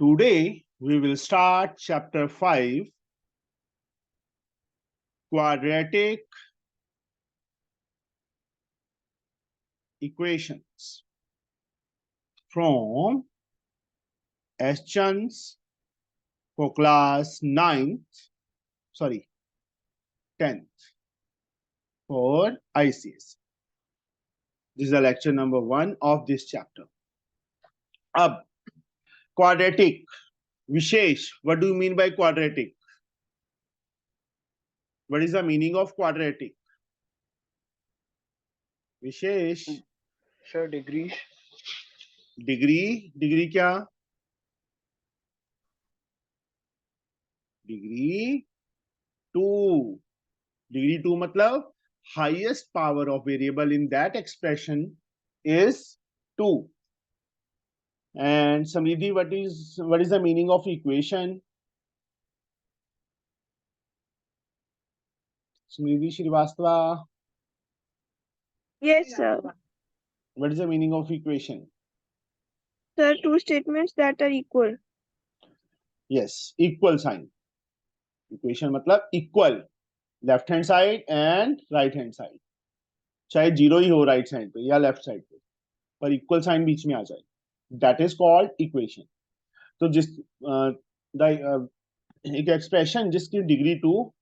Today we will start chapter 5, quadratic equations from Eschans for class 9th, 10th for ICS. This is the lecture number 1 of this chapter. अब quadratic, Vishesh, what do you mean by quadratic? What is the meaning of quadratic? Vishesh, Sir, degrees. Degree क्या? Degree 2 मतलब highest power of variable in that expression is 2. And Samriddhi, what is the meaning of equation? Samriddhi Srivastava, Yes, sir. what is the meaning of equation? Sir, two statements that are equal. Yes, equal sign. Equation मतलब equal, left hand side and right hand side. चाहे zero ही हो right side पे या left side पे, पर equal sign बीच में आ जाए, that is called equation. तो जिस एक एक्सप्रेशन जिसकी डिग्री 2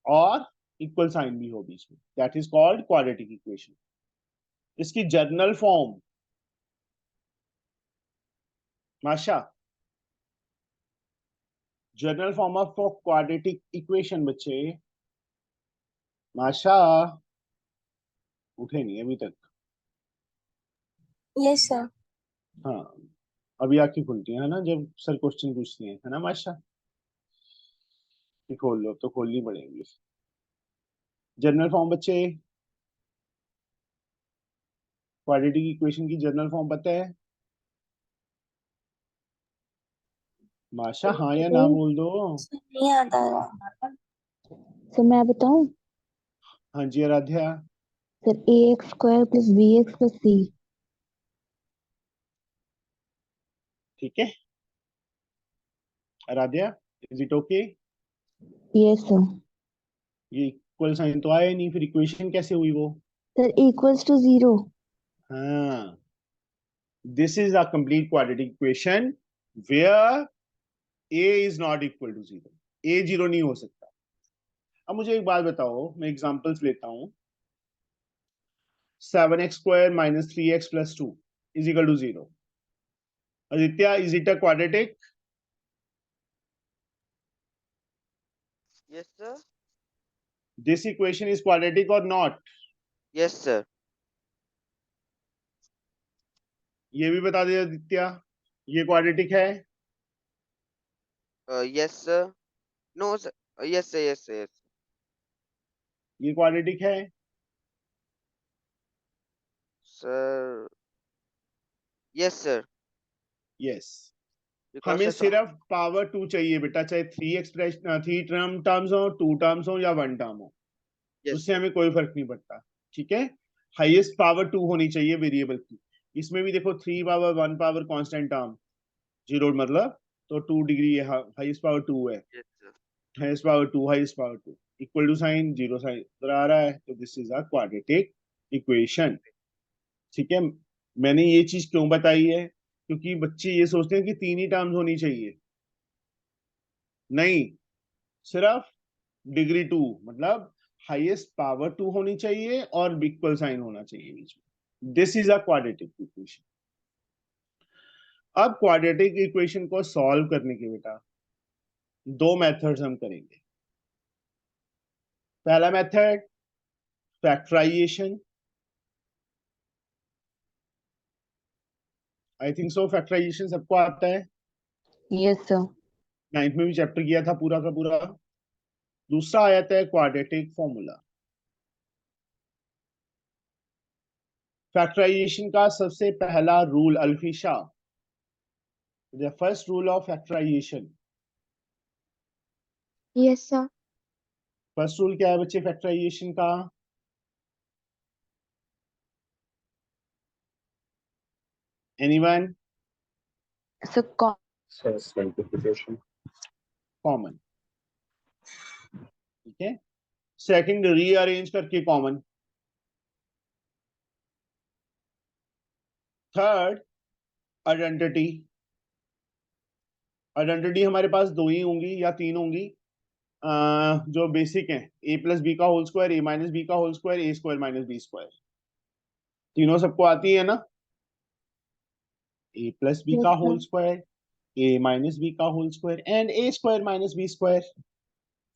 और इक्वल साइन भी हो बीच में, that is called quadratic equation. इसकी जर्नल फॉर्म माशा, journal form of quadratic equation बच्चे, माशा उठे नहीं अभी तक. Yes sir. हाँ, अभी आंखें खुलती है ना जब सर क्वेश्चन पूछती है ना माशा. खोल लो, तो खोलनी पड़ेगी. जर्नल फॉर्म बच्चे, क्वाड्रेटिक इक्वेशन की जर्नल फॉर्म पता है माशा? हाँ या ना बोल दो. नहीं आता. सर मैं बताऊं? हाँ जी Aaradhya. Sir ax² + bx + c. ठीक है Aaradhya, is it okay? Yes sir. ये इक्वल साइन तो आया नहीं, फिर इक्वेशन कैसे हुई वो? सर = 0. हाँ, this is a complete quadratic equation where a is not equal to 0. a 0 नहीं हो सकता. अब मुझे एक बात बताओ, मैं एग्जांपल्स लेता हूं. 7x² - 3x + 2 = 0. Aditya, is it a quadratic? Yes, sir. This equation is quadratic or not? Yes, sir. ये भी बता दे आदित्य, ये क्वाड्रेटिक है? Yes, sir. No, sir. Yes, sir. Yes, sir. Yes. ये क्वाड्रेटिक है? Sir. Yes, sir. Yes. Because हमें sir, सिर्फ power 2 चाहिए बेटा, चाहे 3 टर्म्स हो, 2 टर्म्स हो या 1 टर्म हो, yes, उससे sir. हमें कोई फर्क नहीं पड़ता. ठीक है, हाईएस्ट पावर 2 होनी चाहिए वेरिएबल की. इसमें भी देखो 3 पावर 1 पावर कांस्टेंट टर्म 0 मतलब, तो 2 डिग्री है, हाईएस्ट पावर 2 है, Yes, sir. Highest power 2, highest power 2 equal to sign 0 sign इधर आ रहा है, तो this is a quadratic equation. ठीक है, मैंने ये चीज क्यों बताई है? क्योंकि बच्चे ये सोचते हैं कि 3 ही टर्म्स होनी चाहिए. नहीं, सिर्फ डिग्री 2 मतलब हाईएस्ट पावर 2 होनी चाहिए और इक्वल साइन होना चाहिए बीच में. This is a quadratic equation. अब क्वाड्रेटिक इक्वेशन को सॉल्व करने के बेटा 2 मेथड्स हम करेंगे. पहला method factorisation. I think so factorisation सबको आता है, यस सर. 9th में भी चैप्टर किया था पूरा का पूरा. दूसरा आ जाता है क्वाड्रेटिक फॉर्मूला. फैक्टराइजेशन का सबसे पहला rule Alfisha, the first rule of factorization. Yes sir. First rule क्या है बच्चे फैक्टराइजेशन का? एनीवन? Sir Simplification. कॉमन, ठीक है। सेकंड, रीअरेंज करके कॉमन। Third, identity. आइडेंटिटी हमारे पास दो ही होंगी या तीन होंगी, जो बेसिक है, ए प्लस बी का whole square, a minus b का whole square, a square minus b square. तीनों सबको आती है ना, ए प्लस बी Yes, का sir. Whole square, a minus b का whole square and a square minus b square.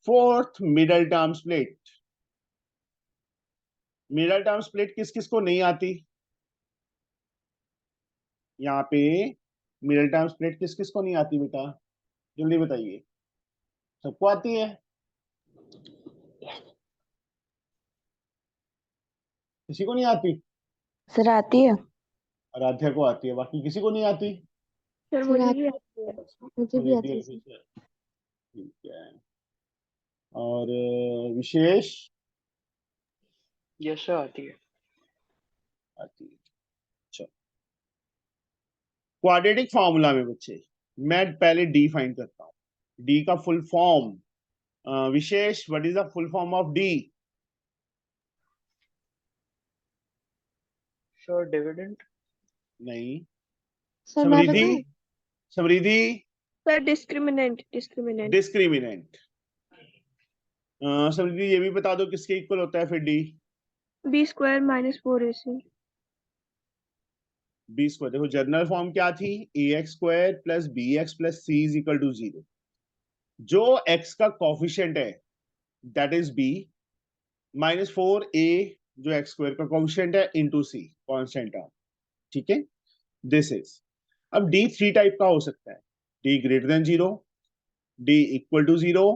Fourth, middle term split. Middle term split किस किस को नहीं आती? यहाँ पे मिडल टर्म स्प्लिट किस किस को नहीं आती बेटा, जल्दी बताइए। सबको आती है? किसी को नहीं आती? सर आती है। आराध्या को आती है, बाकी किसी को नहीं आती? सर सर मुझे आती भी आती है। मुझे भी आती है ठीक सर। है। और विशेष Yes, sir. आती है. आती है। चलो, क्वाड्रेटिक फार्मूला में बच्चे मैं पहले डी फाइंड करता हूँ। डी का full form, Vishesh, what is the full form of D? Sure, dividend. नहीं। सर मैं समृद्धि, बताऊं? Samriddhi, sir discriminant, discriminant. Discriminant. Samriddhi ये भी बता दो किसके इक्वल होता है फिर D? B square minus 4ac। B square, देखो जनरल फॉर्म क्या थी, A X square plus B X plus C is equal to 0। जो एक्स का कॉफिशिएंट है that is B, minus 4a जो एक्स स्क्वायर का कॉफिशिएंट है इंटू सी, कॉन्स्टेंट टर्म, ठीक है। दिस इज, अब डी थ्री टाइप का हो सकता है, d greater than 0, d equal to 0,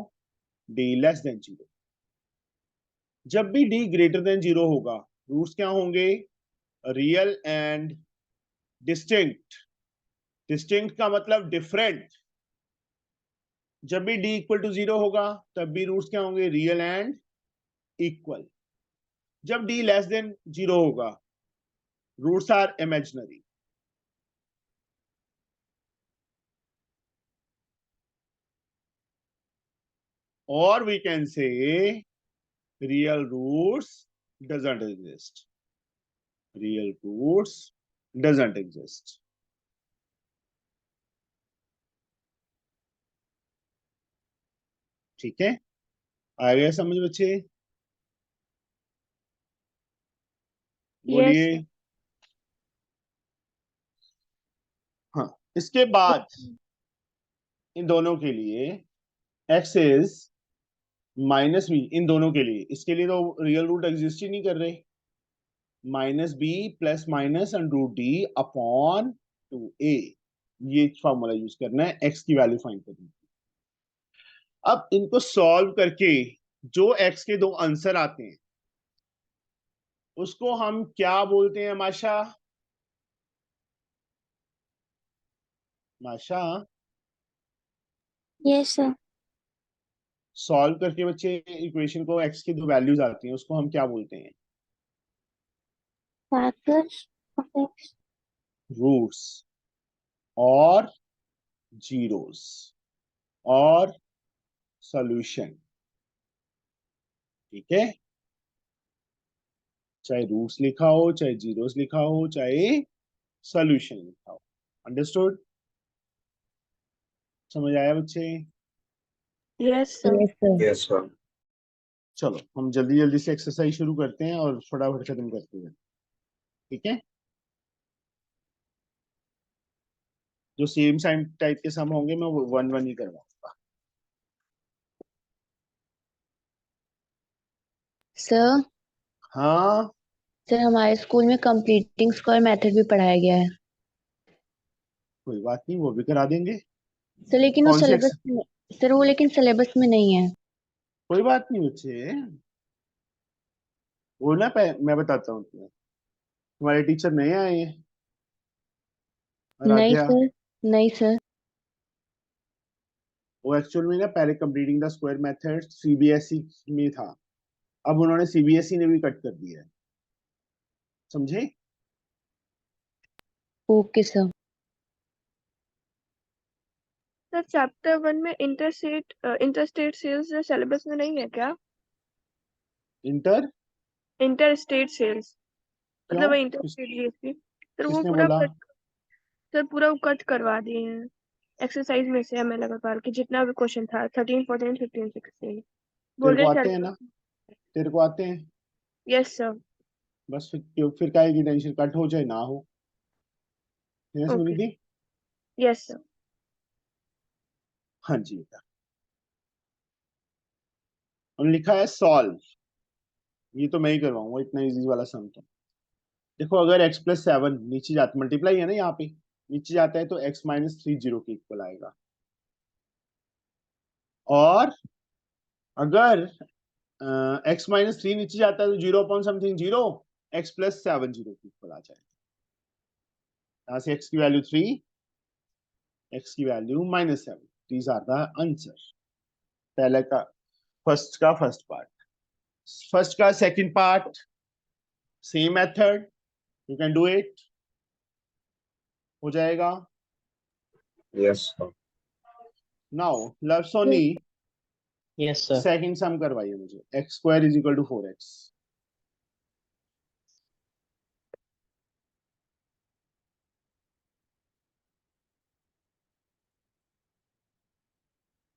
d less than 0। जब भी डी ग्रेटर देन 0 होगा, रूट्स क्या होंगे? Real and distinct. डिस्टिंक्ट का मतलब डिफरेंट। जब भी डी इक्वल टू 0 होगा तब भी रूट्स क्या होंगे? Real and equal. जब डी लेस देन 0 होगा, रूट्स आर इमेजिनरी। और we can say real roots doesn't exist. Real roots doesn't exist. ठीक है, आ गया समझ बच्चे? बोलिए। Yes, हाँ, इसके बाद इन दोनों के लिए x इज माइनस बी, इन दोनों के लिए, इसके लिए तो रियल रूट एग्जिस्ट ही नहीं कर रहे। Minus b plus minus under root d upon 2a, ये फॉर्मूला यूज करना है x की वैल्यू फाइंड करने की। अब इनको सॉल्व करके जो x के दो आंसर आते हैं उसको हम क्या बोलते हैं माशा? माशा, यस सर। सॉल्व करके बच्चे इक्वेशन को x की दो वैल्यूज आती हैं उसको हम क्या बोलते हैं? Factors of x. रूट्स और जीरोस और सॉल्यूशन, ठीक है। चाहे रूट्स लिखा हो, चाहे जीरोस लिखा हो, चाहे सॉल्यूशन लिखा हो। अंडरस्टूड? समझ आया बच्चे? yes, sir. Yes sir. Yes, sir. चलो हम जल्दी जल्दी से एक्सरसाइज शुरू करते हैं और फटाफट खत्म करते हैं, ठीक है। जो सेम साइम टाइप के सम होंगे मैं वो 1-1 ही करवाऊंगा। सर, हाँ, सर हमारे स्कूल में कंप्लीटिंग स्क्वायर मेथड भी पढ़ाया गया है। कोई बात नहीं, वो भी करा देंगे। सर लेकिन वो कौन से सिलेबस में, सर वो लेकिन सिलेबस में नहीं है। कोई बात नहीं बच्चे, वो ना मैं बताता हूँ तुम्हें। तुम्हारे टीचर नए आए हैं, नहीं आराध्या। सर, नहीं सर। वो एक्चुअल में ना पहले completing the square method CBSE में था, अब उन्होंने सीबीएसई ने भी कट कर दिया है, समझे? Okay sir. सर चैप्टर 1 में इंटरस्टेट सेल्स सिलेबस में नहीं है क्या? इंटर इंटर स्टेट सेल्स मतलब क्यों? इंटरस्टेट जीएसटी सर वो किसने पूरा बोला? कट करवा दिए हैं एक्सरसाइज में से एमएल अग्रवाल के जितना भी क्वेश्चन था 13 14 15 16 बोल तेरे को रहे आते हैं ना? तेरे को आते हैं? यस सर बस फिर काहे की टेंशन, कट हो चाहे ना हो। है ओके सुनिधि? यस सर हाँ जी बेटा। उन्होंने लिखा है सॉल्व, ये तो मैं ही करवाऊंगा, इतना इजी वाला सम तो। देखो अगर x प्लस 7 नीचे जाता, मल्टीप्लाई है ना यहाँ पे, नीचे जाता है तो x माइनस 3 जीरो के इक्वल आएगा। और अगर x माइनस 3 नीचे जाता है तो 0 upon something 0, x plus 7 zero के इक्वल आ जाएगा। यहाँ से x की वैल्यू 3, x की value minus 7। These are the answer. पहले का फर्स्ट पार्ट, फर्स्ट का second part, same method, you can do it, हो जाएगा। Yes, sir. Now Luv Soni Yes, sir. Second sum करवाइए मुझे, x square is equal to 4x।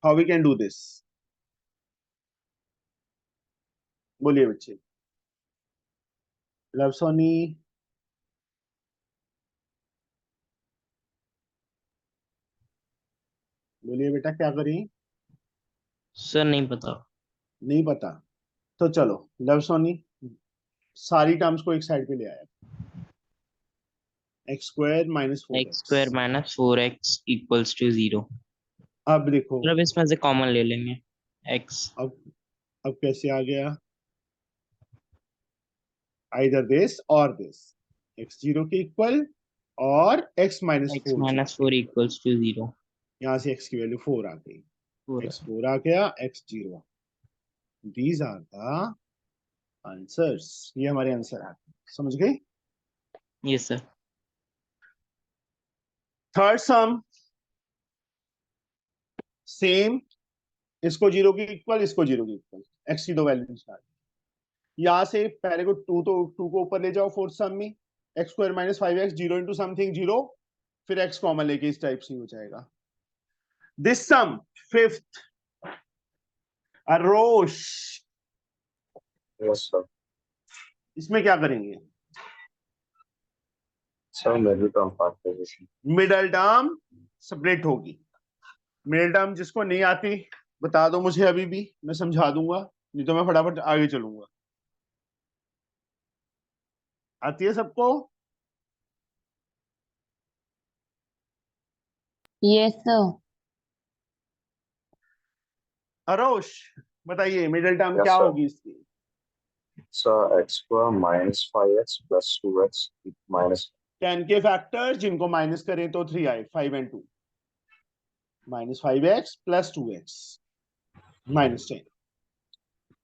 How we can do this, बोलिए बच्चे। Love Soni, बोलिए बेटा क्या करें? सर नहीं पता. नहीं पता? तो चलो लव सोनी सारी टर्म्स को एक साइड पे ले आया। X square minus four X square minus 4x equals to 0. अब देखो, मतलब इसमें से कॉमन ले लेंगे x. अब कैसे आ गया? आइदर दिस और दिस, एक्स जीरो के इक्वल और x minus X 4 minus 4 equals to 0. यहाँ से एक्स की वैल्यू 4 आ गई, पूरा. एक्स 4 आ गया, x zero. These are the answers, ये हमारे आंसर आते हैं, समझ गए? Yes, sir. Third sum same, इसको जीरो के इक्वल, इसको जीरो के इक्वल, एक्स की दो वैल्यू स्टार्ट। यहां से पहले को टू को ऊपर ले जाओ फोर्थ सम में, X square minus 5x zero into something zero, फिर एक्स कॉमन लेके इस टाइप से हो जाएगा। This sum fifth, Arosh, Yes, sir. इसमें क्या करेंगे? Sir, middle term factorization. Middle term separate होगी। मिडल टर्म जिसको नहीं आती बता दो मुझे अभी भी, मैं समझा दूंगा, नहीं तो मैं फटाफट आगे चलूंगा। आती है सबको? Yes, sir. अरोश बताइए मिडिल टर्म Yes, क्या sir. होगी इसकी? Sir, x square minus 5x plus 2x minus 10 के फैक्टर जिनको माइनस करें तो 3 आए, 5 and 2, minus 5x plus 2x minus 10।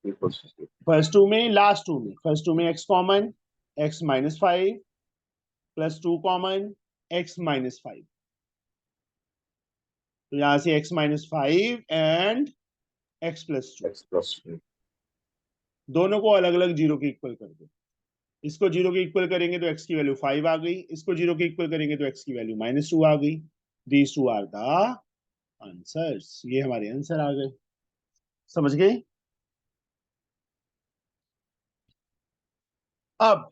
equals to 0. First two में, लास्ट टू में, फर्स्ट टू में x common, x minus 5 plus 2 common, x minus 5। तो यहां से x minus 5 and x plus 2, X plus 2. दोनों को अलग अलग जीरो के इक्वल कर दो। इसको जीरो के इक्वल करेंगे तो x की वैल्यू 5 आ गई, इसको जीरो के इक्वल करेंगे तो x की वैल्यू माइनस 2 आ गई। These two are the answers, ये हमारे आंसर आ गए, समझ गए? अब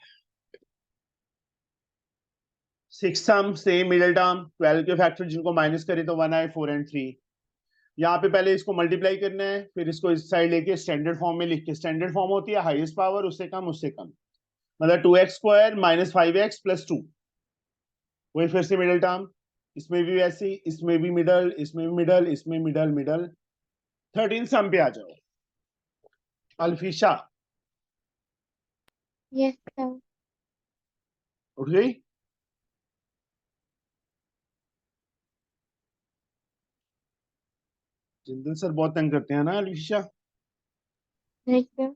six sum same middle term, 12 के फैक्टर जिनको माइनस करें तो 1 आए, 4 and 3। यहाँ पे पहले इसको मल्टीप्लाई करना है, फिर इसको इस साइड लेके स्टैंडर्ड फॉर्म में लिख के, स्टैंडर्ड फॉर्म होती है हाईएस्ट पावर उससे कम उससे कम, मतलब 2x square minus 5x plus 2। वही फिर से मिडिल टर्म, इसमें भी वैसी, इसमें भी मिडल, इसमें भी मिडल, इसमें मिडल मिडल। 13 सम पे आ जाओ। अल्फिशा यस सर उठ गई? जिंदल सर बहुत तंग करते हैं ना अल्फिशा, नहीं सर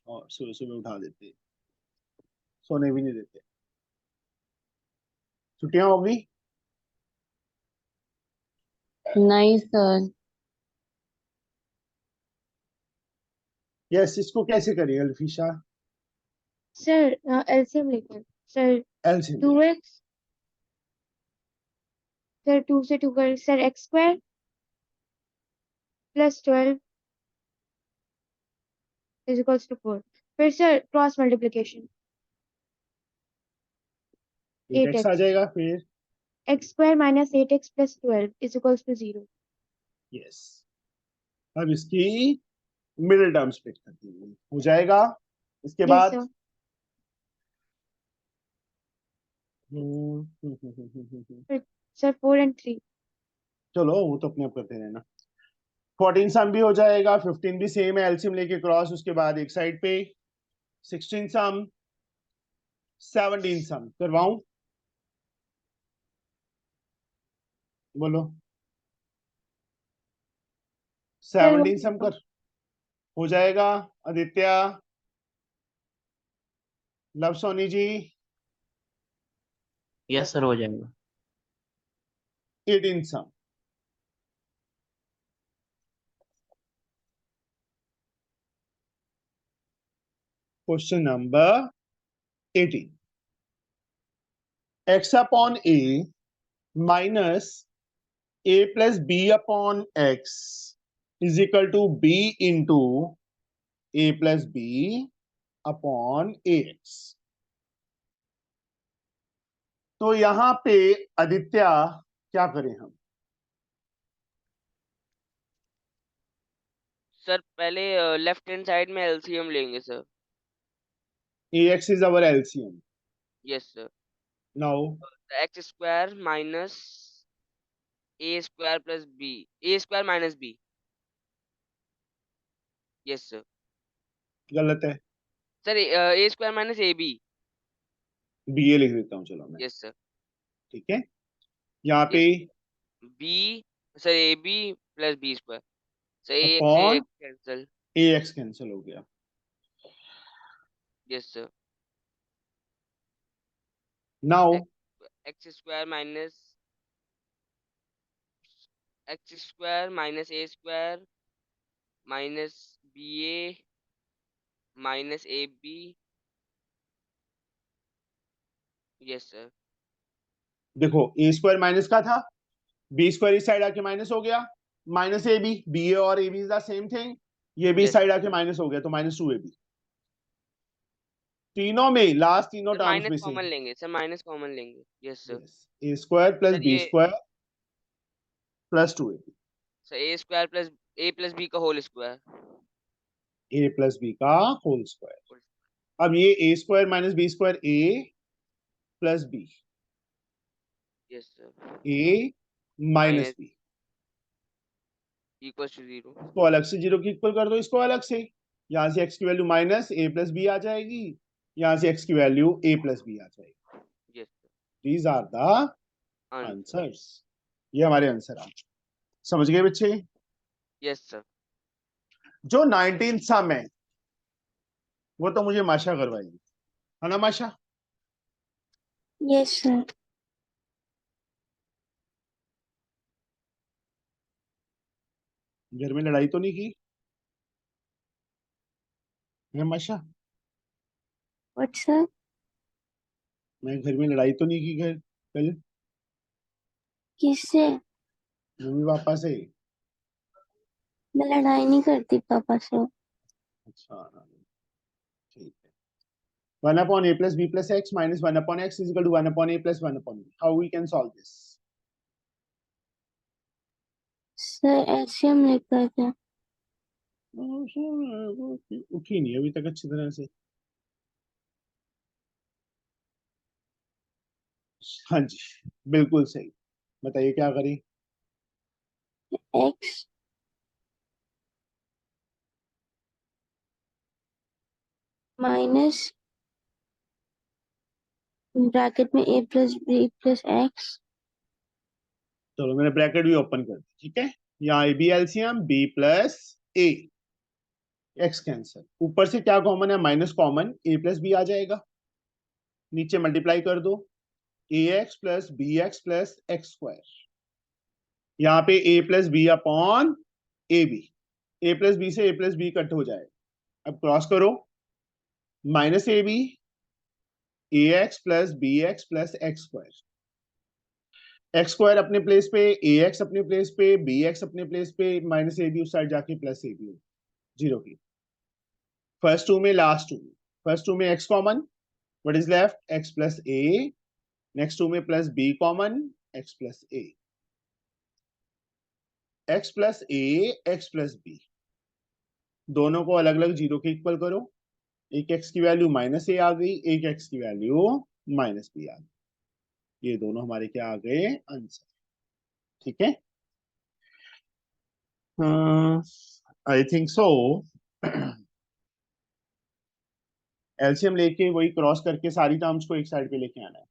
और सुबह सुबह उठा देते हैं, सोने भी नहीं देते। छुट्टियां हो गई? नहीं सर। यस, इसको कैसे करेंगे अल्फीशा? सर एलसीएम लेकर सर एलसीएम 2x, सर 2 से 2 कर sir x square plus 12 is equals to 4। फिर सर क्रॉस मल्टीप्लिकेशन 8x आ 8x, जाएगा फिर। x square minus 8x plus 12 is equals to 0। Yes, अब इसकी मिडिल टर्म स्प्लिट कर देंगे, हो जाएगा। इसके यस बाद सर। Sir 4 and 3। चलो वो तो अपने आप करते रहना। 14 सम भी हो जाएगा, 15 भी सेम है, एलसीएम लेके क्रॉस, उसके बाद एक साइड पे 16 सम, 17 सम करवाऊं? बोलो। 17 सम कर हो जाएगा। आदित्य, लव सोनी जी, यस सर हो जाएगा। 18 sum. Question number 18, x upon a minus a plus b upon x is equal to b into a plus b upon ax। तो यहां पे आदित्य क्या करें हम? सर पहले लेफ्ट हैंड साइड में एलसीएम लेंगे sir. ax is our LCM. Yes sir. Now x square minus a square plus b, a square minus b. Yes sir. गलत है, sir a square minus A b. ba लिख देता हूं चलो मैं। Yes sir. ठीक है, यहाँ पे b, sir a b plus b square. Sir a x से अपॉन कैंसिल। ax कैंसिल हो गया। Yes sir. Now x square minus a square minus b a minus A b. Yes sir. देखो, a square minus का था, b square इस side आके minus हो गया, minus A b, b a और a b is the same thing, ये भी इस Yes. साइड आके माइनस हो गया तो माइनस 2ab। तीनों में लास्ट तीनों सर टर्म्स माइनस में कॉमन से लेंगे, सर माइनस कॉमन लेंगे। Yes sir. a square plus sir b ये square plus 2ab, sir a square plus a plus b का whole square. a plus b का होल स्क्वायर। अब ये a square minus b square a plus b, yes sir. a minus minus b, equals to 0। इसको अलग से 0 की equal कर दो, इसको अलग से। यहाँ से x की value minus a plus b आ जाएगी, यहाँ से x की वैल्यू a प्लस b आ जाएगी। Yes sir. These are the answers. ये हमारे आंसर आ, समझ गए बच्चे? Yes sir. जो 19 सम है वो तो मुझे माशा करवाएगी, है ना माशा? Yes sir. घर में लड़ाई तो नहीं की है माशा? What sir? मैं घर में लड़ाई तो नहीं की घर कल किससे? मम्मी पापा से? मैं लड़ाई नहीं करती पापा से। अच्छा ठीक है। 1 upon a plus b plus x minus 1 upon x is equal to 1 upon a plus 1 upon b. How we can solve this? Sir LCM लेकर के। उठी नहीं अभी तक अच्छी तरह से। हाँ जी, बिल्कुल सही। बताइए क्या करें? एक्स माइनस ब्रैकेट में a plus b plus x. चलो मैंने ब्रैकेट भी ओपन कर दी, ठीक है। यहाँ A B LCM b plus A, X cancel, ऊपर से क्या कॉमन है? Minus common, a plus B आ जाएगा, नीचे मल्टीप्लाई कर दो, ax plus bx plus X square, यहाँ पे a plus B upon A B, a plus B से a प्लस बी कट हो जाए। अब क्रॉस करो, minus A B, A X plus B X plus X square, X square अपने place पे, A X अपने प्लेस पे, B X अपने प्लेस पे, माइनस ए बी उस साइड जाके प्लस ए बी, जीरो की। फर्स्ट टू में लास्ट टू में, फर्स्ट टू में X common, what is left X plus A, next two में plus B common, X plus A, X plus A, X plus B, दोनों को अलग अलग zero के इक्वल करो। एक एक्स की वैल्यू माइनस ए आ गई, एक एक्स की वैल्यू माइनस बी आ गई, ये दोनों हमारे क्या आ गए, आंसर। ठीक है, आई थिंक सो। एलसीएम लेके वही क्रॉस करके सारी टर्म्स को एक साइड पे लेके आना है।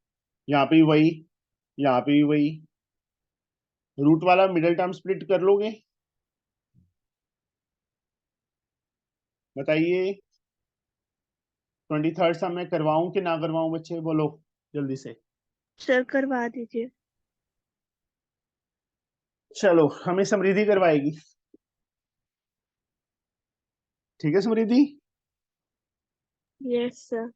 यहाँ पे भी वही, यहाँ पे भी वही, रूट वाला मिडिल टर्म स्प्लिट कर लोगे, बताइए। 23rd सम मैं करवाऊं कि ना करवाऊं, बच्चे बोलो जल्दी से। सर करवा दीजिए। चलो, हमें समृद्धि करवाएगी, ठीक है समृद्धि। Yes sir.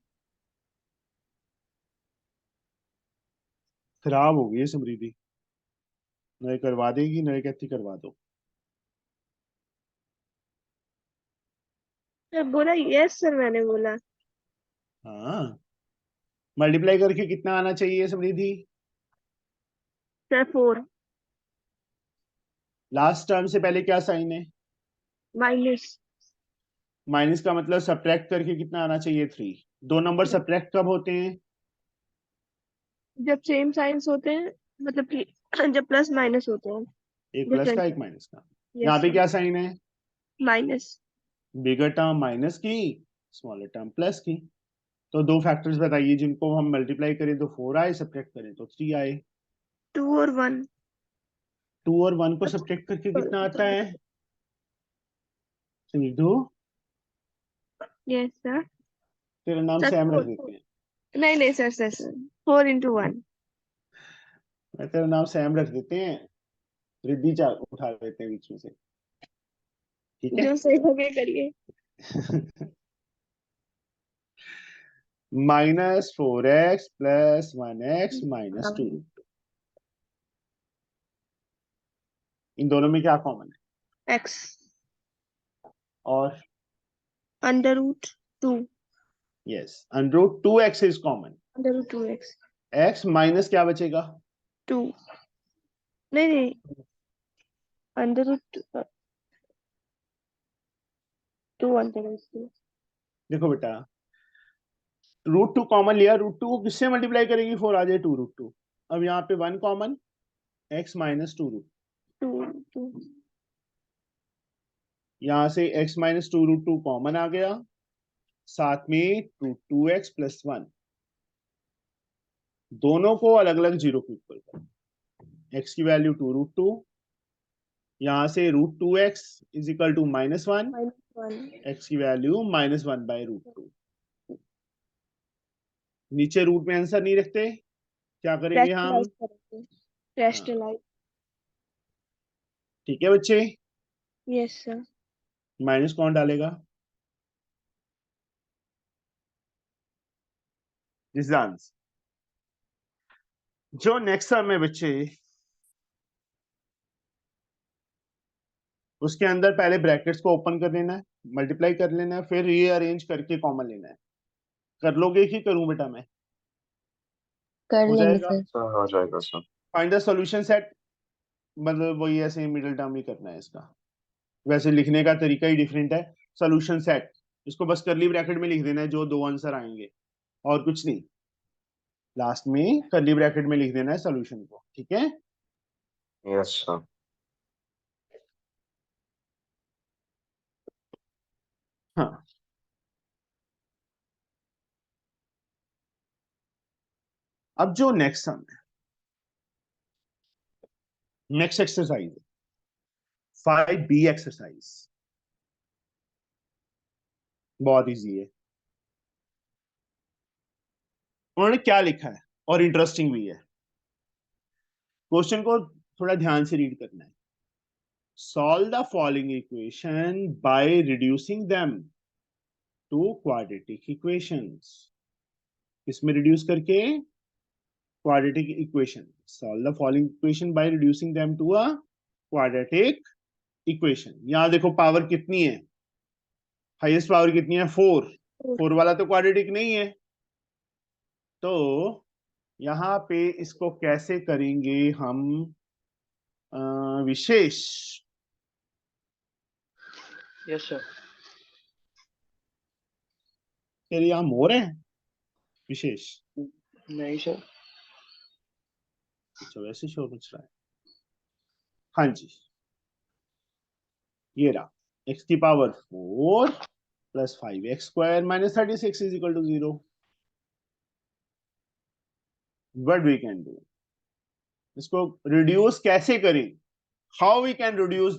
खराब हो गई है समृद्धि, नए करवा देगी, नए कहती करवा दो। सर बोला यस सर, मैंने बोला। हाँ, मल्टीप्लाई करके कितना आना चाहिए समृद्धि? सर 4 लास्ट टर्म से पहले क्या साइन है? माइनस। माइनस का मतलब सब्ट्रैक्ट करके कितना आना चाहिए? 3। दो नंबर सब्ट्रैक्ट कब होते हैं? जब सेम साइंस होते हैं, मतलब कि जब प्लस माइनस होते हैं। एक प्लस का, एक डिफरेंस। माइनस का। यहाँ यस पे सर। क्या साइन है? माइनस। बिगर टर्म माइनस की, स्मॉलर टर्म प्लस की। तो दो फैक्टर्स बताइए जिनको हम मल्टीप्लाई करें तो 4 आए, सब्ट्रैक्ट करें तो 3 आए। 2 और 1। 2 और 1 को सब्ट्रैक्ट करके कितना आता है सिंधु? Yes sir. तेरा नाम सर सैम रख 4। देते हैं, नहीं नहीं सर, सर 4 into 1। मैं तेरा नाम सैम रख देते हैं, रिद्धि चार उठा देते हैं बीच में से, ठीक है। जो सही लगे करिए। -4x plus 1x minus 2। इन दोनों में क्या कॉमन है? x और √2। Yes, √2x is common. √2x। x minus क्या बचेगा? 2। नहीं नहीं, √2 √2। देखो बेटा, √2 कॉमन लिया, √2 को किससे मल्टीप्लाई करेंगे 4 आ जाए 2√2। अब यहाँ पे 1 कॉमन, x माइनस 2√2, यहाँ से x माइनस 2√2 कॉमन आ गया, साथ में √2x प्लस 1, दोनों को अलग अलग जीरो के इक्वल कर। x की वैल्यू 2√2, यहाँ से √2x is equal to -1, x की वैल्यू -1/√2। नीचे रूट में आंसर नहीं रखते, क्या करेंगे हम? रैशनलाइज। ठीक है बच्चे, यस सर। माइनस कौन डालेगा? This is answer. जो नेक्स्ट सम है बच्चे, उसके अंदर पहले ब्रैकेट्स को ओपन कर लेना है, मल्टीप्लाई कर लेना है, फिर रीअरेंज करके कॉमन लेना है। कर लोगे कि करूं बेटा मैं? कर हो लेंगे जाएगा। सर। सर हो जाएगा sir. Find the solution set, मतलब वही ऐसे मिडिल टर्म ही करना है इसका, वैसे लिखने का तरीका ही डिफरेंट है। सॉल्यूशन सेट, इसको बस करली ब्रैकेट में लिख देना है जो दो आंसर आएंगे, और कुछ नहीं, लास्ट में करली ब्रैकेट में लिख देना है सॉल्यूशन को, ठीक है। Yes sir. हाँ, अब जो नेक्स्ट सम है, नेक्स्ट एक्सरसाइज है 5B एक्सरसाइज, बहुत इजी है। उन्होंने क्या लिखा है और इंटरेस्टिंग भी है। क्वेश्चन को थोड़ा ध्यान से रीड करना है। Solve the following equation by reducing them to quadratic equations. किसमें रिड्यूस करके? quadratic equation. Solve the following equation by reducing them to a quadratic equation. यहां देखो पावर कितनी है, हाईएस्ट पावर कितनी है? 4। 4 वाला तो क्वाड्रेटिक नहीं है, तो यहां पे इसको कैसे करेंगे हम? विशेष, यस सर। तेरे यहां मोर है विशेष? नहीं सर। अच्छा वैसे शो कुछ रहा है। हाँ जी, ये रहा x की power 4 plus 5x square minus 36 is equal to 0। What we can do, इसको रिड्यूस कैसे करें? How we can reduce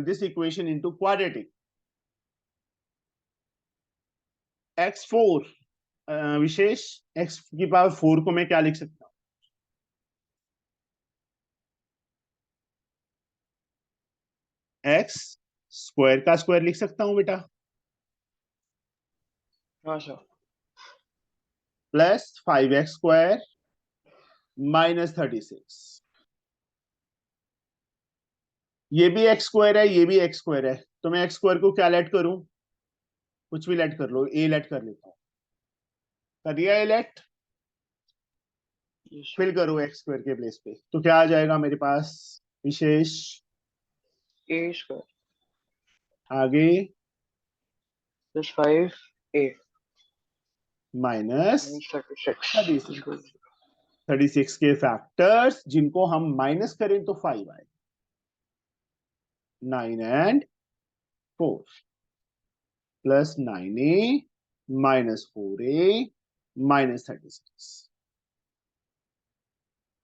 this equation into quadratic? x4 विशेष, x की पावर 4 को मैं क्या लिख सकता हूं? x स्क्वायर का स्क्वायर लिख सकता हूं बेटा, हाँ sir. Plus 5x square minus 36। ये भी x स्क्वायर है, ये भी x स्क्वायर है, तो मैं x स्क्वायर को क्या लेट करूं? कुछ भी लेट कर लो, a लेट कर लेता हूं। कर दिया a लेट, फिल करो x स्क्वायर के प्लेस पे, तो क्या आ जाएगा मेरे पास? विशेष ए स्क्वायर आगे प्लस 5a माइनस 36 36 के फैक्टर्स जिनको हम माइनस करें तो 5 आए, 9 and 4 plus 9a minus 4a minus 36।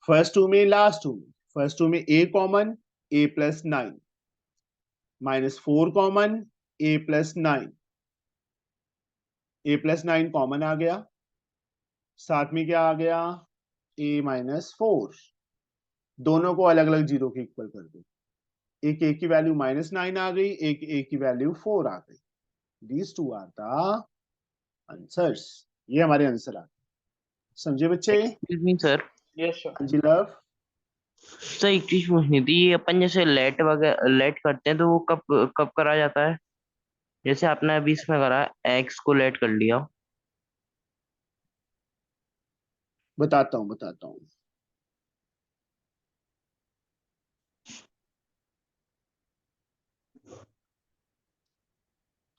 First two में लास्ट टू में, फर्स्ट टू में a common, a plus 9 minus 4 common, a plus 9, a plus 9 common आ गया, साथ में क्या आ गया? a minus 4। दोनों को अलग अलग जीरो के इक्वल कर दो, एक a की वैल्यू माइनस 9 आ गई, एक a की वैल्यू 4 आ गई। These two are the answers. ये हमारे आंसर आ गए। समझे बच्चे? Excuse me sir. Yes sir. हाँ जी लव। सर एक चीज पूछनी थी, ये अपन जैसे लेट वगैरह लेट करते हैं तो वो कब कब करा जाता है? जैसे आपने अभी इसमें करा, एक्स को लेट कर लिया। बताता हूँ बताता हूँ।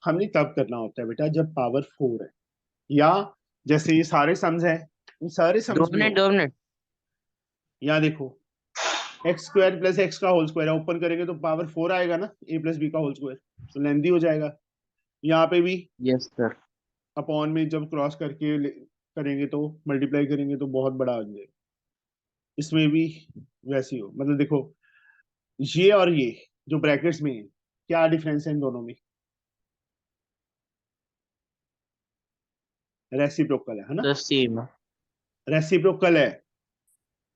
हमने तब करना होता है बेटा जब पावर 4 है, या जैसे ये सारे सम्स हैं, इन सारे दो सम्स में मिनट दो मिनट। यहाँ देखो एक्स स्क्वायर प्लस एक्स का होल स्क्वायर है, ओपन करेंगे तो पावर 4 आएगा ना, a प्लस बी का होल स्क्वायर, तो लेंथी हो जाएगा। यहाँ पे भी यस सर। अपॉन में जब क्रॉस करके करेंगे तो मल्टीप्लाई करेंगे तो बहुत बड़ा आ जाएगा। इसमें भी वैसे ही हो, मतलब देखो ये और ये जो ब्रैकेट्स में है, क्या डिफरेंस है इन दोनों में? रेसिप्रोकल है ना? सर सेम है। रेसिप्रोकल है,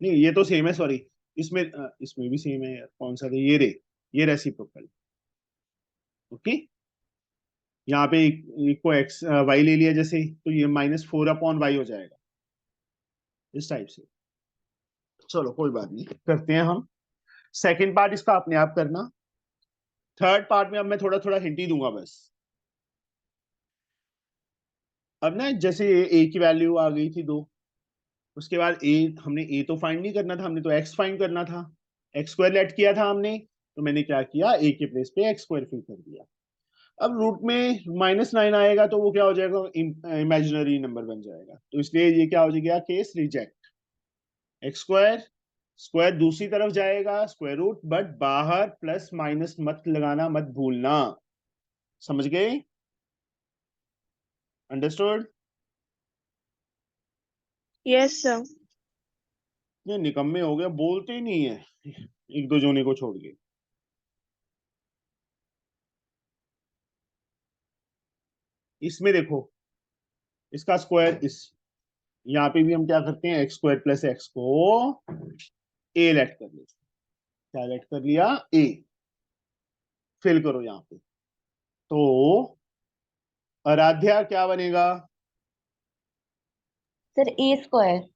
नहीं ये तो सेम है, सॉरी इसमें भी सेम है यार, कौन सा था ये रे, ये रेसिप्रोकल। ओके, यहाँ पे एक को एक्स वाई ले लिया जैसे, तो ये -4 अपॉन वाई हो जाएगा इस टाइप से। चलो कोई बात नहीं, करते हैं हम सेकंड पार्ट इसका अपने आप करना। थर्ड पार्ट में अब मैं थोड़ा थोड़ा हिंट ही दूंगा बस। अब ना जैसे ए की वैल्यू आ गई थी 2, उसके बाद ए, हमने ए तो फाइंड नहीं करना था, हमने तो एक्स फाइंड करना था, एक्स स्क्वायर लेट किया था हमने, तो मैंने क्या किया, ए के प्लेस पे एक्स स्क्वायर फिल कर दिया। अब रूट में -9 आएगा तो वो क्या हो जाएगा, इमेजिनरी नंबर बन जाएगा, तो इसलिए ये क्या हो जाएगा, case reject. X square square दूसरी तरफ जाएगा, स्क्वायर रूट, बट बाहर प्लस माइनस मत लगाना, मत भूलना। समझ गए? अंडरस्टूड? Yes sir. ये निकम्मे हो गया, बोलते ही नहीं है एक दो जोने को छोड़ के। इसमें देखो इसका स्क्वायर, इस यहाँ पे भी हम क्या करते हैं, एक्स स्क्वायर प्लस एक्स को ए लेट कर लेते हैं, क्या लेट कर लिया, ए फिल करो यहाँ पे। तो आराध्या क्या बनेगा, सर ए स्क्वायर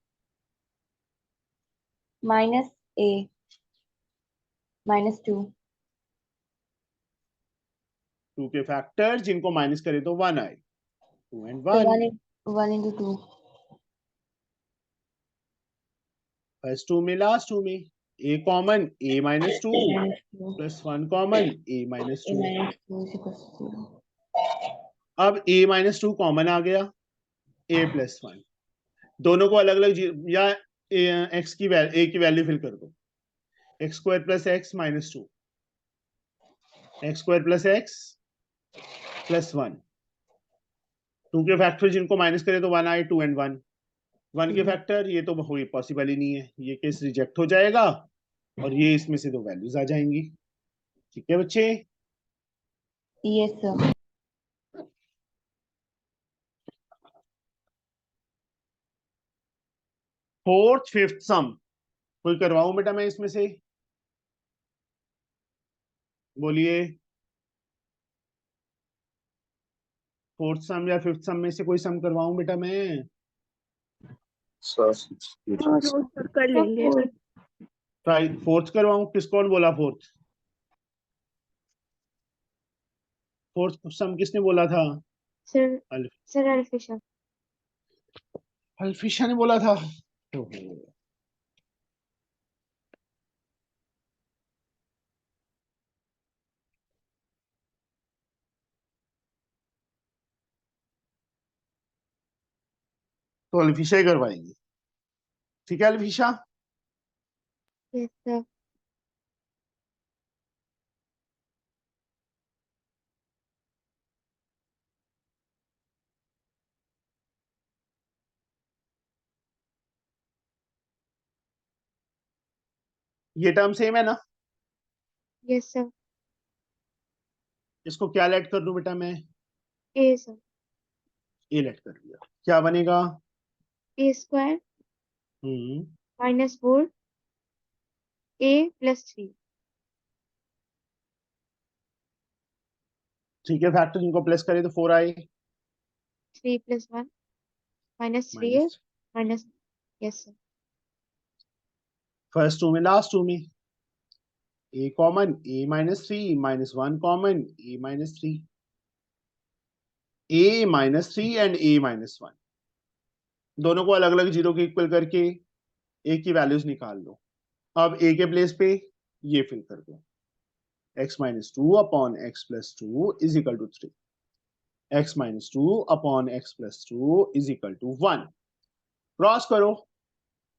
माइनस ए -2 2 के फैक्टर जिनको माइनस करे तो 1 आए, 2 and तो 1 1 into 2 फर्स्ट 2 में लास्ट 2 में a common a -2 -2 plus 1 common a a -2। -2 is equals to 0 अब a -2 कॉमन आ गया, a + 1 दोनों को अलग अलग या x की a की वैल्यू फिल कर दो, x² + x -2 x² + x + 1 2 के फैक्टर जिनको माइनस करे तो 1 आए, 2 and 1 1 के फैक्टर, ये तो कोई पॉसिबल ही नहीं है, ये केस रिजेक्ट हो जाएगा और ये इसमें से दो वैल्यूज आ जाएंगी। ठीक है बच्चे, यस सर। फोर्थ फिफ्थ सम कोई करवाऊं बेटा मैं इसमें से, बोलिए, फोर्थ सम या फिफ्थ सम में से कोई सम करवाऊं बेटा मैं, Sir, और रोज तक कर लेंगे। ट्राई फोर्थ करवाऊं, किस कौन बोला फोर्थ, फोर्थ सम किसने बोला था, सर अल्फ सर अल्फिशा। अल्फिशा ने बोला था। ओहो। तो अल्फिशा ही करवाएंगे, ठीक है अल्फिशा। Yes sir. ये टर्म सेम है ना, यस सर। इसको क्या लेट कर दूं बेटा मैं, ए सर। ए लेट कर लिया, क्या बनेगा, a² -4 a + 3 ठीक है फैक्टर जिनको प्लस करे तो 4 आए 3 + 1 -3 minus, minus. Yes sir. First 2 में लास्ट 2 में a common a -3 -1 common a -3 a -3 and a -1 दोनों को अलग अलग जीरो के इक्वल करके a की वैल्यूज निकाल लो। अब a के प्लेस पे ये फिल कर दो, x -2 upon x + 2 is equal to 3, x -2 upon x + 2 is equal to 1, cross करो,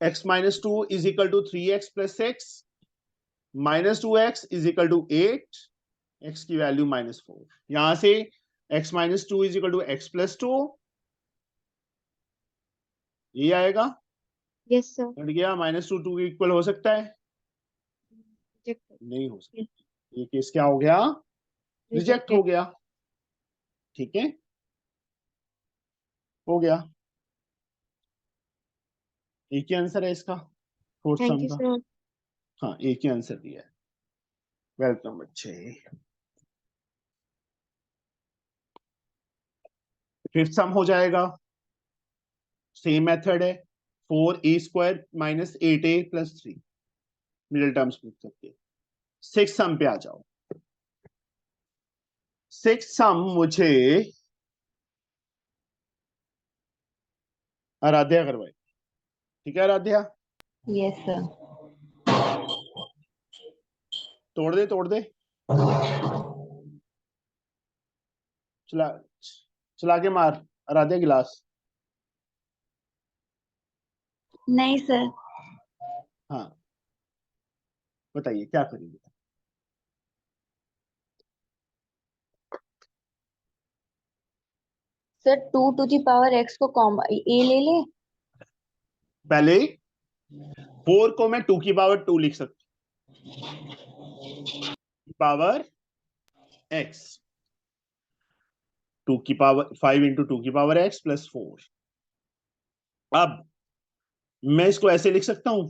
x -2 is equal to 3x + 6 -2x is equal to 8, x की वैल्यू -4, यहां से x -2 is equal to x + 2, ये आएगा, यस सर। कट गया, -2 2 के equal हो सकता है, रिजेक्ट। नहीं हो सकता, ये केस क्या हो गया, रिजेक्ट हो गया। ठीक है, हो गया, एक ही आंसर है इसका फोर्थ थैंक सम यू का, सर। हाँ एक ही आंसर दिया है। वेलकम बच्चे, फिफ्थ सम हो जाएगा, सेम मेथड है, 4a² - 8a + 3 मिडिल टर्म्स पूछ सकते हैं। सिक्स सम पे आ जाओ, सिक्स सम मुझे आराध्या करवाए, ठीक है आराध्या, यस सर। तोड़ दे चला चला के मार आराध्या गिलास, नहीं सर। हाँ बताइए क्या करेंगे, sir 2 to the power x को कॉमन ए ले ले। पहले 4 को मैं 2 की पावर 2 लिख सकता हूं, पावर x 2 की पावर 5 × 2 की पावर x + 4, अब मैं इसको ऐसे लिख सकता हूं,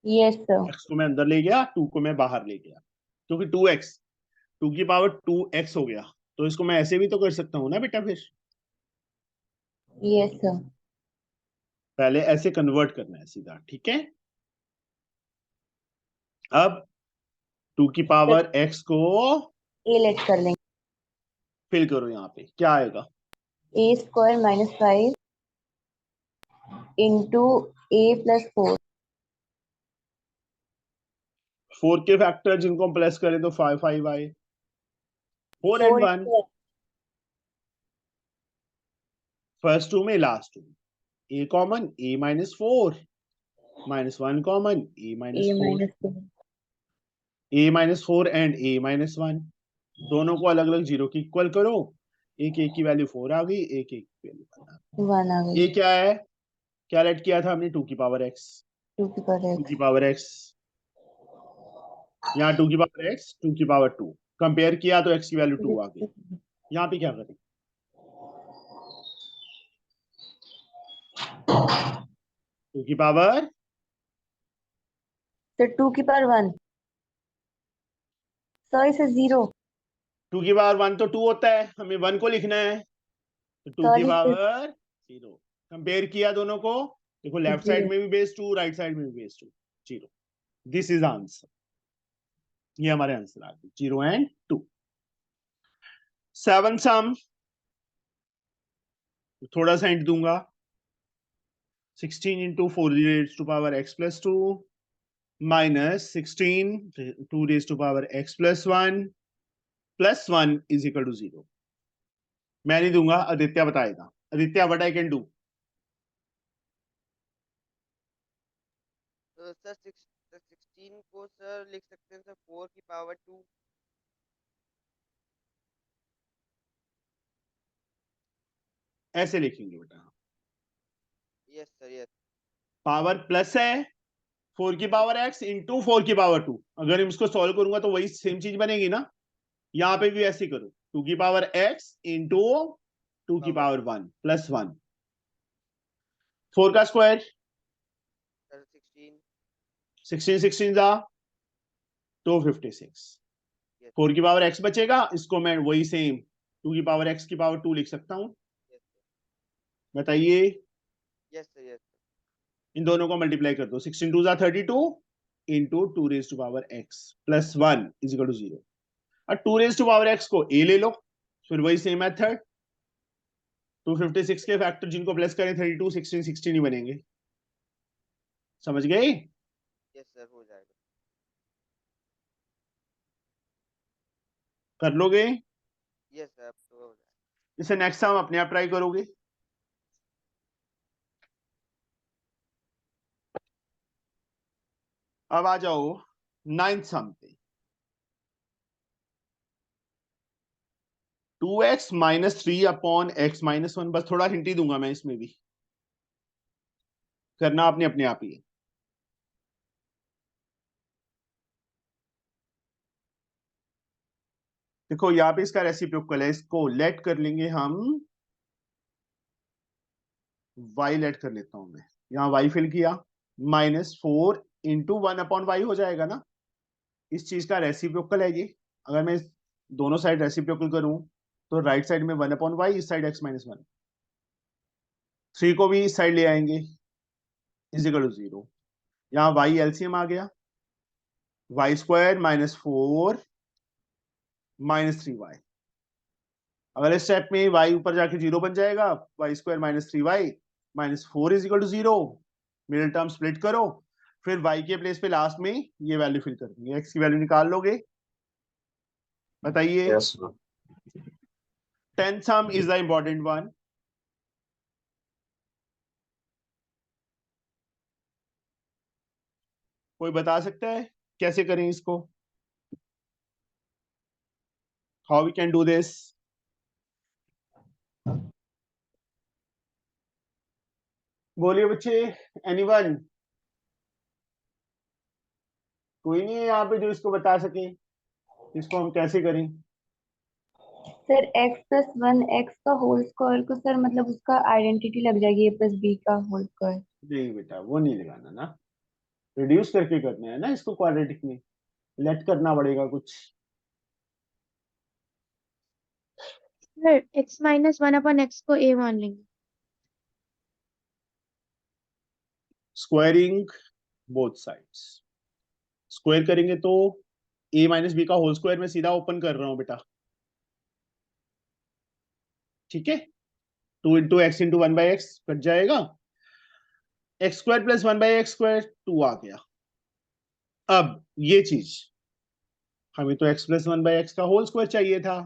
यस सर। x को मैं अंदर ले गया, 2 को मैं बाहर ले गया, क्योंकि 2x 2 की पावर 2x हो गया, तो इसको मैं ऐसे भी तो कर सकता हूँ ना बेटा। फिर यस सर। पहले ऐसे कन्वर्ट करना है सीधा, ठीक है। अब 2 की पावर x को ए लेट कर लेंगे। फिल करो, यहाँ पे क्या आएगा? ए स्क्वायर माइनस 5 इंटू ए प्लस 4। 4 के फैक्टर जिनको हम प्लस करें तो 5 5 आए, 4 एंड 1, फर्स्ट टू में last two, a common a minus 4 minus 1 common a minus a 4, minus 4। a minus 4 and a minus 1, दोनों को अलग अलग जीरो की इक्वल करो। एक एक की वैल्यू 4 आ गई, एक एक की वैल्यू 1 आ 1 आ गई। गई। ये क्या है? क्या लेट किया था हमने? 2 की पावर x, 2 की पावर 2 की x। पावर x, यहाँ 2 की पावर x, 2 की पावर 2 कंपेयर किया तो x की वैल्यू 2 आ गई। यहाँ पे क्या करें? 2 की पावर सर 2 की पावर 1। सर इसे 0। 2 की पावर 1 तो 2 होता है, हमें 1 को लिखना है, तो 2 की सॉरी सर। पावर 0 कंपेयर किया दोनों को, देखो लेफ्ट साइड 0। में भी बेस 2, राइट साइड में भी बेस 2, 0। दिस इज आंसर, ये हमारे आंसर आ गए 0 एंड 2। 7 सम, थोड़ा सा हिंट दूंगा, 16 into 4 raise to power x plus 2 minus 16 2 raise to power x plus 1 plus 1 is equal to 0। मैं नहीं दूंगा, आदित्य बताएगा। Aditya, what I can do? तो सर 16 को सर लिख सकते हैं सर 4 की पावर 2। ऐसे लिखेंगे बेटा, yes sir yes. Power plus है 4 की पावर x इंटू 4 की पावर 2, अगर हम इसको सॉल्व करूंगा तो वही सेम चीज बनेगी ना। यहाँ पे भी ऐसे करो, 2 की पावर x इंटू 2 की पावर 1 प्लस 1, 4 का स्क्वायर सर 16। 16 16 जा 256, 4 की पावर x बचेगा, इसको मैं वही सेम 2 की पावर x की पावर 2 लिख सकता हूं। बताइए, यस सर यस। इन दोनों को मल्टीप्लाई कर दो, 16 2 जा 32 into 2 raise to power x plus 1 is equal to 0। और 2 रेज टू पावर x को a ले लो, फिर वही सेम मेथड, 256 के फैक्टर जिनको प्लस करें 32 16 16 ही बनेंगे। समझ गए? यस सर हो जाएगा। कर लोगे? यस सर अब तो हो जाएगा। इसे नेक्स्ट टाइम अपने आप ट्राई करोगे। अब आ जाओ 9th सम पे, 2x minus 3 upon x minus 1, बस थोड़ा हिंट ही दूंगा मैं, इसमें भी करना आपने अपने आप ही है। देखो यहाँ पे इसका रेसिप्रोकल है, इसको लेट कर लेंगे हम, y लेट कर लेता हूं मैं, यहाँ y फिल किया, -4 इंटू 1 अपॉन वाई हो जाएगा ना। इस चीज का रेसिप्रोकल है ये, अगर मैं दोनों साइड रेसिप्रोकल करूं तो राइट साइड में 1 अपॉन वाई, इस साइड x माइनस 1, 3 को भी इस साइड ले आएंगे इज इक्वल टू 0। यहाँ y एलसीएम आ गया, Y square minus 4 minus 3y, अगले स्टेप में y ऊपर जाके 0 बन जाएगा, y square minus 3y minus 4 is equal to 0। Middle term split करो, फिर y के प्लेस पे लास्ट में ये वैल्यू फिल कर देंगे, x की वैल्यू निकाल लोगे। बताइए, Yes, sir. 10th sum is the important one। कोई बता सकता है कैसे करें इसको? How we can do this? बोलिए बच्चे, एनीवन? कोई नहीं है यहाँ पे जो इसको बता सके इसको हम कैसे करें? सर x प्लस 1 x का होल स्क्वायर को सर मतलब उसका आइडेंटिटी लग जाएगी a प्लस b का होल स्क्वायर। नहीं बेटा, वो नहीं लगाना ना, रिड्यूस करके करना है ना इसको क्वाड्रेटिक में, लेट करना पड़ेगा कुछ। सर x माइनस 1/x को a मान लेंगे। स्क्वायरिंग बोथ साइड्स, स्क्वायर करेंगे तो a माइनस बी का होल स्क्वायर में सीधा ओपन कर रहा हूं बेटा, ठीक है। 2 into X into 1/x cut जाएगा, X square plus 1/x square 2 आ गया। अब ये चीज हमें तो x प्लस 1/x का होल स्क्वायर चाहिए था,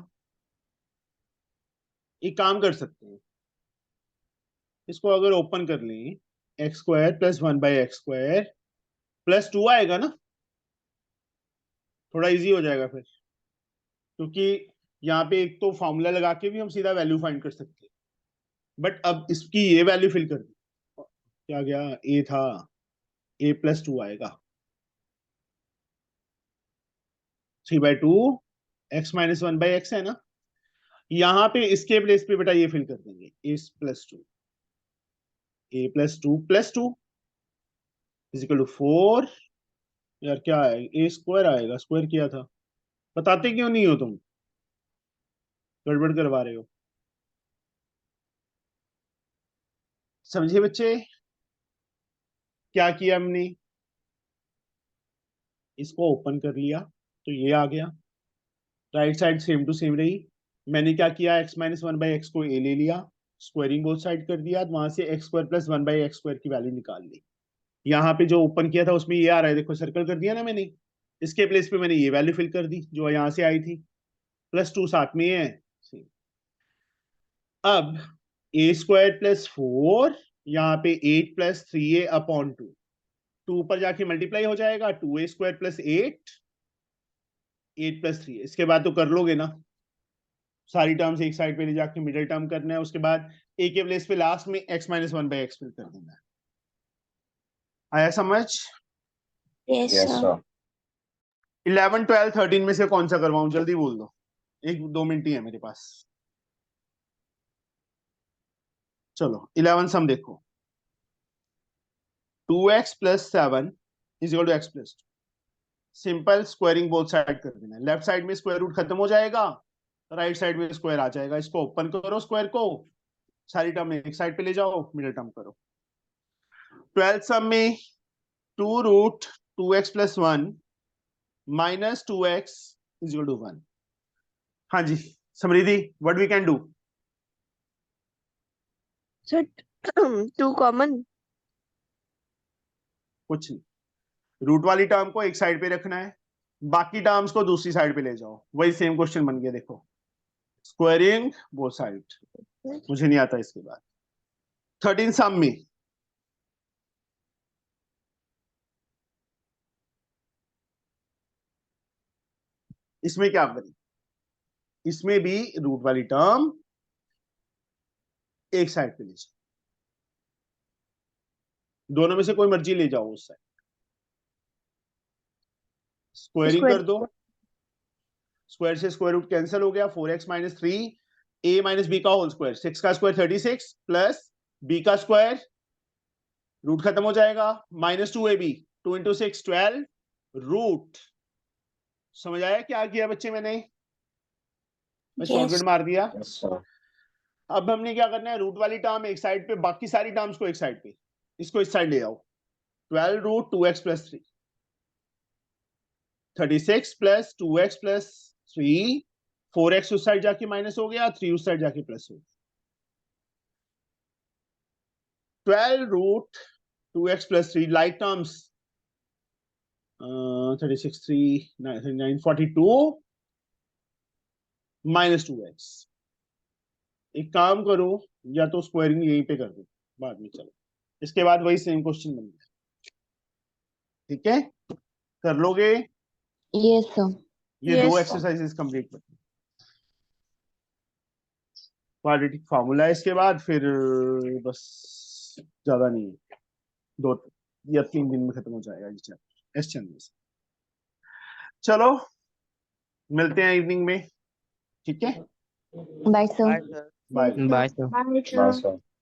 एक काम कर सकते हैं, इसको अगर ओपन कर लें, x square plus 1/x square plus 2 आएगा ना, थोड़ा इजी हो जाएगा फिर, क्योंकि यहाँ पे एक तो फॉर्मूला लगा के भी हम सीधा वैल्यू फाइंड कर सकते हैं, बट अब इसकी ये वैल्यू फिल कर दी, क्या गया, a था, a प्लस 2 आएगा, 3/2 x माइनस 1/x है ना, यहाँ पे इसके प्लेस पे बेटा ये फिल कर देंगे, a plus 2, a plus 2 plus 2 is equal to 4, यार क्या है, a स्क्वायर आएगा, स्क्वायर किया था, बताते क्यों नहीं हो तुम, गड़बड़ करवा रहे हो। समझे बच्चे, क्या किया हमने, इसको ओपन कर लिया तो ये आ गया, right side same to same रही, मैंने क्या किया, x माइनस 1/x को a ले लिया, स्क्वायरिंग बोथ साइड कर दिया, वहां से x square plus 1/x square की वैल्यू निकाल ली, यहाँ पे जो ओपन किया था उसमें ये आ रहा है, देखो सर्कल कर दिया ना मैंने, इसके प्लेस पे मैंने ये वैल्यू फिल कर दी जो यहाँ से आई थी, प्लस 2 साथ में है। अब a स्क्वायर प्लस 4, यहाँ पे 8 प्लस 3a अपॉन 2, 2 ऊपर जाके मल्टीप्लाई हो जाएगा, 2a स्क्वायर प्लस 8 प्लस 3, इसके बाद तो कर लोगे ना, सारी टर्म्स एक साइड पे ले जाके मिडिल टर्म करना है, उसके बाद a के प्लेस पे लास्ट में x माइनस 1/x फिल कर देना है। आया समझ? Yes Yes, sir. sir. 11 12 13 में से कौन सा करवाऊं, जल्दी बोल दो, 1-2 मिनट ही है मेरे पास। चलो 11 सम देखो, 2x plus 7 is equal to x plus 2, simple squaring both side कर देना है, लेफ्ट साइड में स्क्वायर रूट खत्म हो जाएगा, राइट साइड में स्क्वायर आ जाएगा, इसको ओपन करो स्क्वायर को, सारी टर्म एक साइड पे ले जाओ, मिडिल टर्म करो। 12th सम में 2 root 2x plus 1 minus 2x is equal to 1। हाँ जी Samriddhi, what we can do? Sir 2 common. कुछ नहीं, रूट वाली टर्म को एक साइड पे रखना है, बाकी टर्म्स को दूसरी साइड पे ले जाओ, वही सेम क्वेश्चन बन गया, देखो स्क्वायरिंग बोथ साइड, मुझे नहीं आता इसके बाद। 13 सम में इसमें क्या करें, इसमें भी रूट वाली टर्म एक साइड पे ले जाओ, दोनों में से कोई मर्जी ले जाओ उस साइड, स्क्वायरिंग कर दो, स्क्वायर से स्क्वायर रूट कैंसिल हो गया, 4x minus 3 a minus b का होल स्क्वायर, 6 का स्क्वायर 36 प्लस b का स्क्वायर, रूट खत्म हो जाएगा, माइनस 2ab, 2 इंटू 6 12 रूट। समझ आया क्या किया बच्चे मैंने? मैं शॉर्टकट मार दिया। Yes, sir. अब हमने क्या करना है, रूट वाली टर्म एक साइड पे, बाकी सारी टर्म्स को एक साइड पे, इसको इस साइड ले आओ, 12 root 2x plus 3, 36 plus 2x plus 3, 4x उस साइड जाके माइनस हो गया, 3 उस साइड जाके प्लस हो गया, 12 root 2x plus 3 like terms, 36 3 9 42 minus 2x। एक काम करो, या तो स्क्वायरिंग यहीं पे कर दो बाद में, चलो इसके बाद वही सेम क्वेश्चन बन गया, ठीक है, कर लोगे? Yes sir. ये दो Yes. एक्सरसाइजेस कंप्लीट कर, क्वाड्रेटिक फार्मूला है, इसके बाद फिर बस ज्यादा नहीं है, 2 या 3 दिन में खत्म हो जाएगा ये चैप्टर इस चैनल से। चलो मिलते हैं इवनिंग में, ठीक है, bye sir. Bye sir. Bye. Bye sir. Bye, Bye, sir. sir.